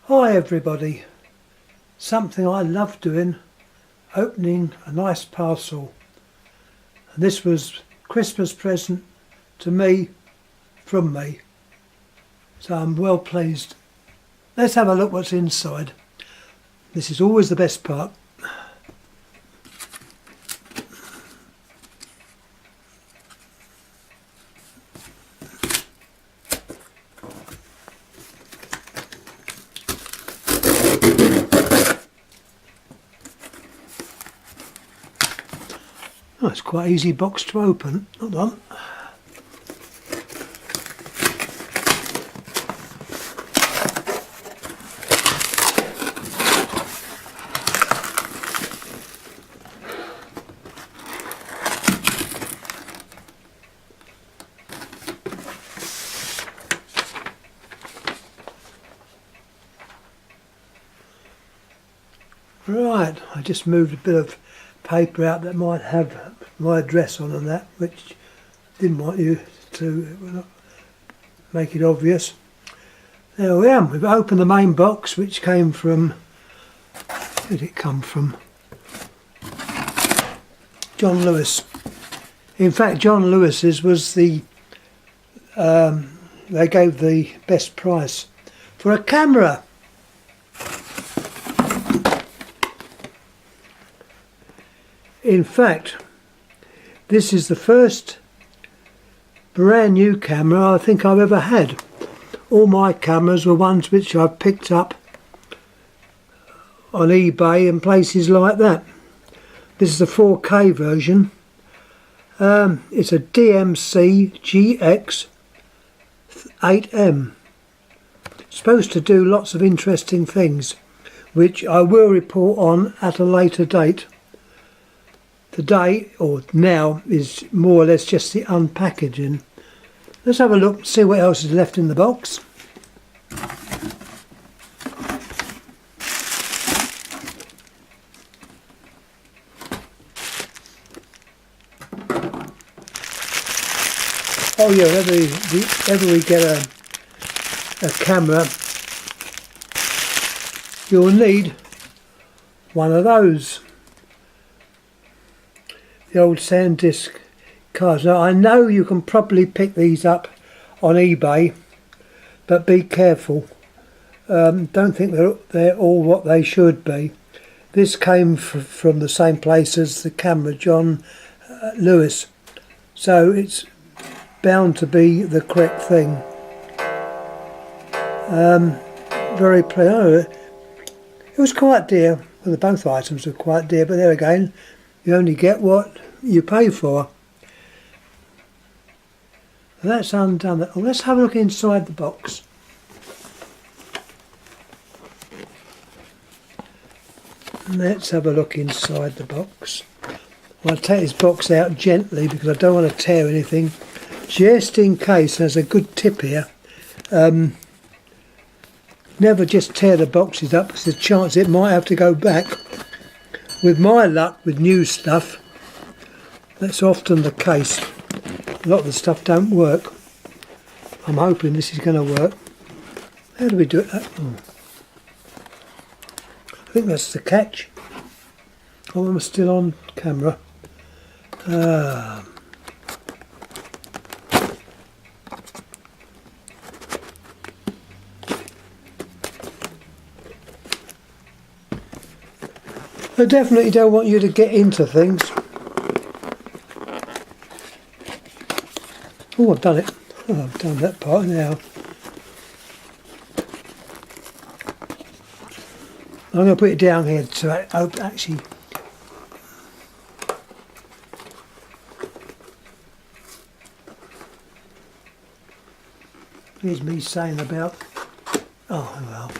Hi everybody, something I love doing, opening a nice parcel, and this was Christmas present to me, from me, so I'm well pleased. Let's have a look what's inside. This is always the best part. Oh, it's quite an easy box to open. Hold on. Right, I just moved a bit of paper out that might have my address on and that, which didn't want you to make it obvious. There we are, we've opened the main box, which came from, where did it come from? John Lewis. In fact, John Lewis's was the, they gave the best price for a camera. In fact, this is the first brand new camera I think I've ever had. All my cameras were ones which I've picked up on eBay and places like that. This is the 4K version. It's a DMC GX8 M. It's supposed to do lots of interesting things, which I will report on at a later date. Today, or now, is more or less just the unpackaging. Let's have a look, see what else is left in the box. Oh yeah, whenever we get a camera, you'll need one of those. The old SanDisk cards. Now I know you can probably pick these up on eBay, but be careful. Don't think they're all what they should be. This came from the same place as the camera, John Lewis, so it's bound to be the correct thing. Very pleasant. It was quite dear. Well, both items were quite dear, but there again, you only get what you pay for. That's undone. Oh, let's have a look inside the box. Let's have a look inside the box. I'll take this box out gently because I don't want to tear anything. Just in case, there's a good tip here. Never just tear the boxes up, because there's a chance it might have to go back. With my luck with new stuff, that's often the case. A lot of the stuff don't work. I'm hoping this is going to work. How do we do it? Oh. I think that's the catch. Oh, I'm still on camera. I definitely don't want you to get into things. Oh, I've done it. Oh, I've done that part now. I'm going to put it down here to actually... Here's me saying about... Oh, well.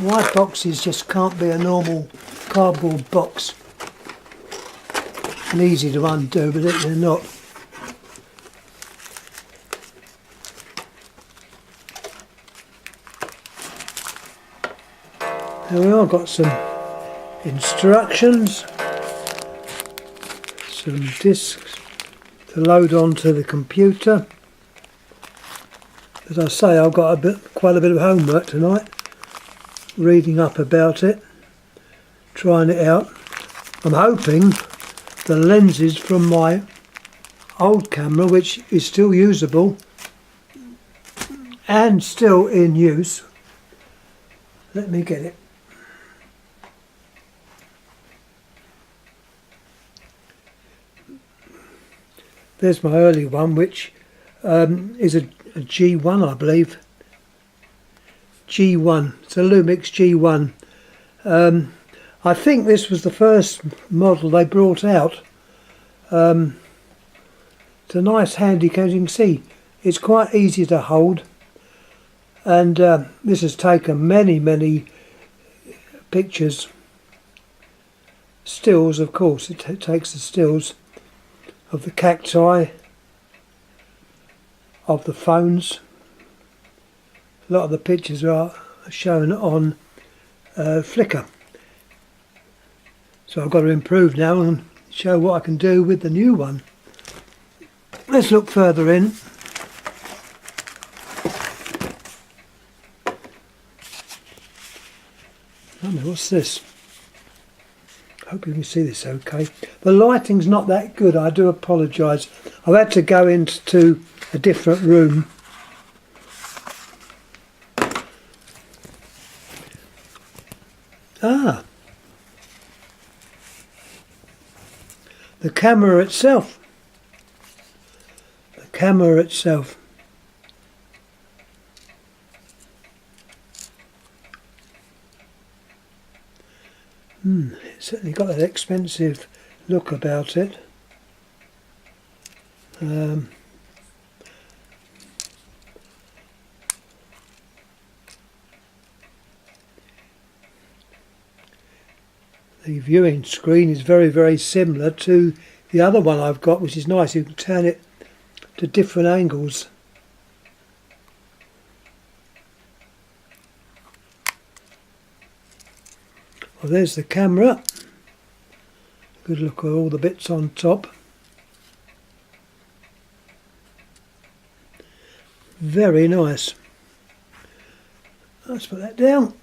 White boxes just can't be a normal cardboard box. And easy to undo, but they're not. There we are, got some instructions, some discs, to load onto the computer. As I say, I've got quite a bit of homework tonight, reading up about it, trying it out. I'm hoping the lenses from my old camera, which is still usable and still in use. Let me get it. There's my early one, which is a G1, I believe. G1. It's a Lumix G1. I think this was the first model they brought out. It's a nice handy camera. As you can see, it's quite easy to hold, and this has taken many pictures. Stills, of course, it takes the stills of the cacti, of the phones. A lot of the pictures are shown on Flickr. So I've got to improve now and show what I can do with the new one. Let's look further in. What's this? Hope you can see this okay. The lighting's not that good, I do apologise. I've had to go into a different room. The camera itself. The camera itself. It's certainly got that expensive look about it. The viewing screen is very similar to the other one I've got, which is nice. You can turn it to different angles. Well, there's the camera. Good look at all the bits on top. Very nice. Let's put that down.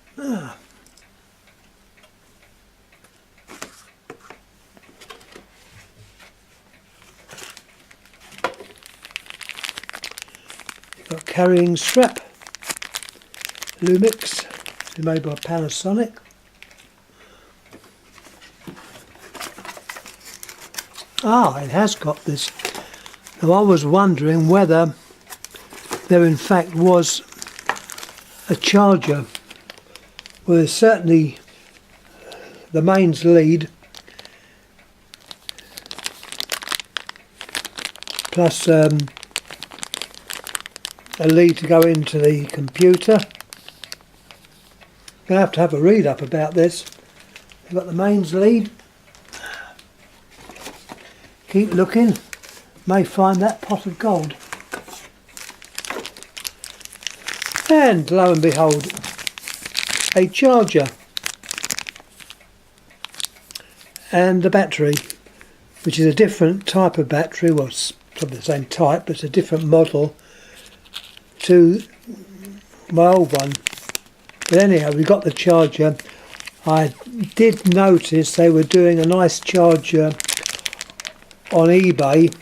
Got carrying strap. Lumix, made by Panasonic. It has got this. Now I was wondering whether there in fact was a charger. Well, there's certainly the mains lead, plus a lead to go into the computer. I'm going to have a read up about this. You've got the mains lead. Keep looking, may find that pot of gold. And lo and behold, a charger and the battery, which is a different type of battery. Well, it's probably the same type, but it's a different model to my old one. But anyhow, we got the charger. I did notice they were doing a nice charger on eBay,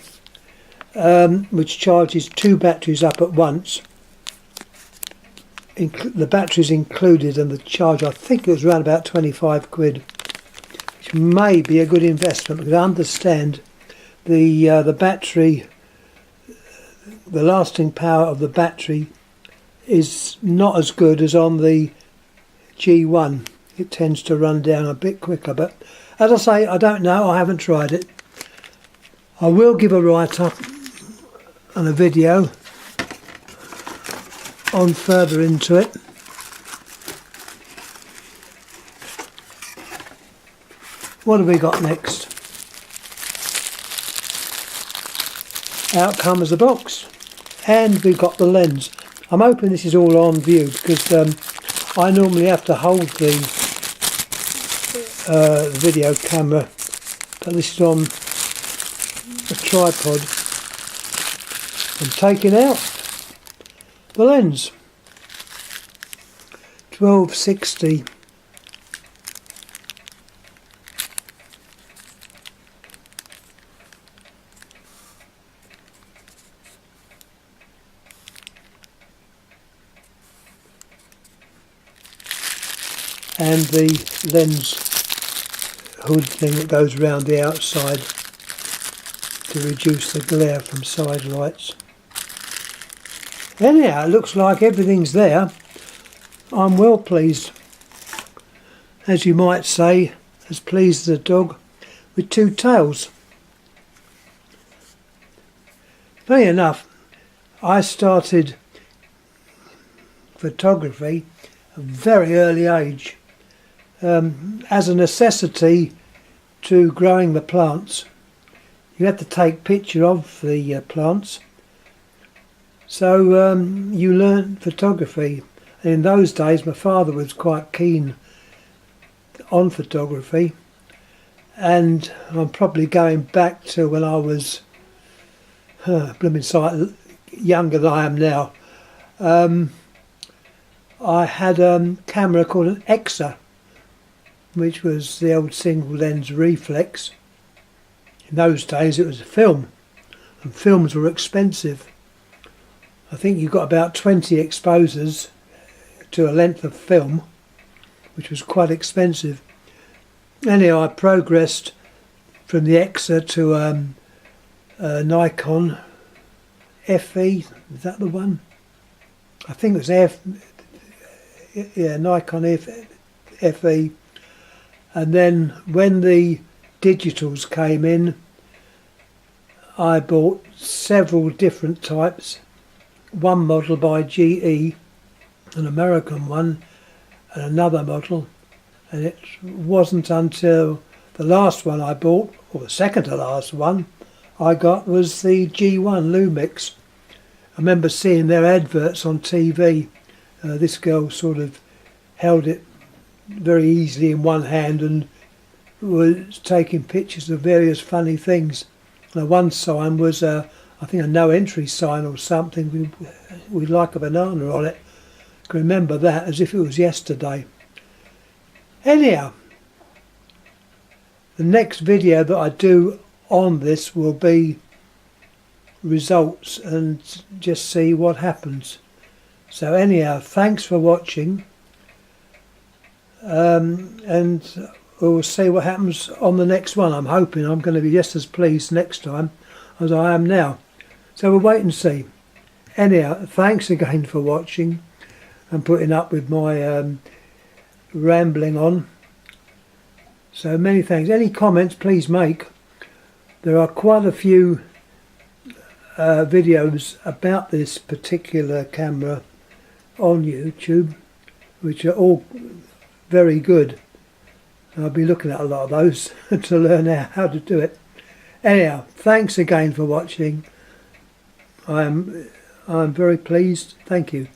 which charges 2 batteries up at once. The batteries included, and the charge, I think it was around about 25 quid, which may be a good investment, because I understand the battery, the lasting power of the battery is not as good as on the G1. It tends to run down a bit quicker, but as I say, I don't know, I haven't tried it. I will give a write-up and a video on further into it. What have we got next? Out comes the box, and we've got the lens. I'm hoping this is all on view, because I normally have to hold the video camera, but this is on a tripod, and taking out the lens. 1260. And the lens hood thing that goes round the outside to reduce the glare from side lights. Anyhow, it looks like everything's there. I'm well pleased. As you might say, as pleased as a dog with two tails. Funny enough, I started photography at a very early age. As a necessity to growing the plants. You had to take picture of the plants, so you learnt photography. And in those days my father was quite keen on photography, and I'm probably going back to when I was blooming sight younger than I am now. I had a camera called an Exa, which was the old single lens reflex. In those days it was a film, and films were expensive. I think you got about 20 exposures to a length of film, which was quite expensive. Anyhow, I progressed from the Exa to a Nikon FE, is that the one? I think it was Nikon FE. And then when the digitals came in, I bought several different types. One model by GE, an American one, and another model. And it wasn't until the last one I bought, or the second to last one I got, was the G1 Lumix. I remember seeing their adverts on TV. This girl sort of held it very easily in one hand and was taking pictures of various funny things. Now, one sign was I think a no entry sign or something with like a banana on it. I can remember that as if it was yesterday. Anyhow, the next video that I do on this will be results and just see what happens. So anyhow, thanks for watching. And we'll see what happens on the next one. I'm hoping I'm going to be just as pleased next time as I am now. So we'll wait and see. Anyhow, thanks again for watching and putting up with my rambling on. So many thanks. Any comments please make. There are quite a few videos about this particular camera on YouTube, which are all very good. I'll be looking at a lot of those to learn how to do it. Anyhow, thanks again for watching. I'm very pleased. Thank you.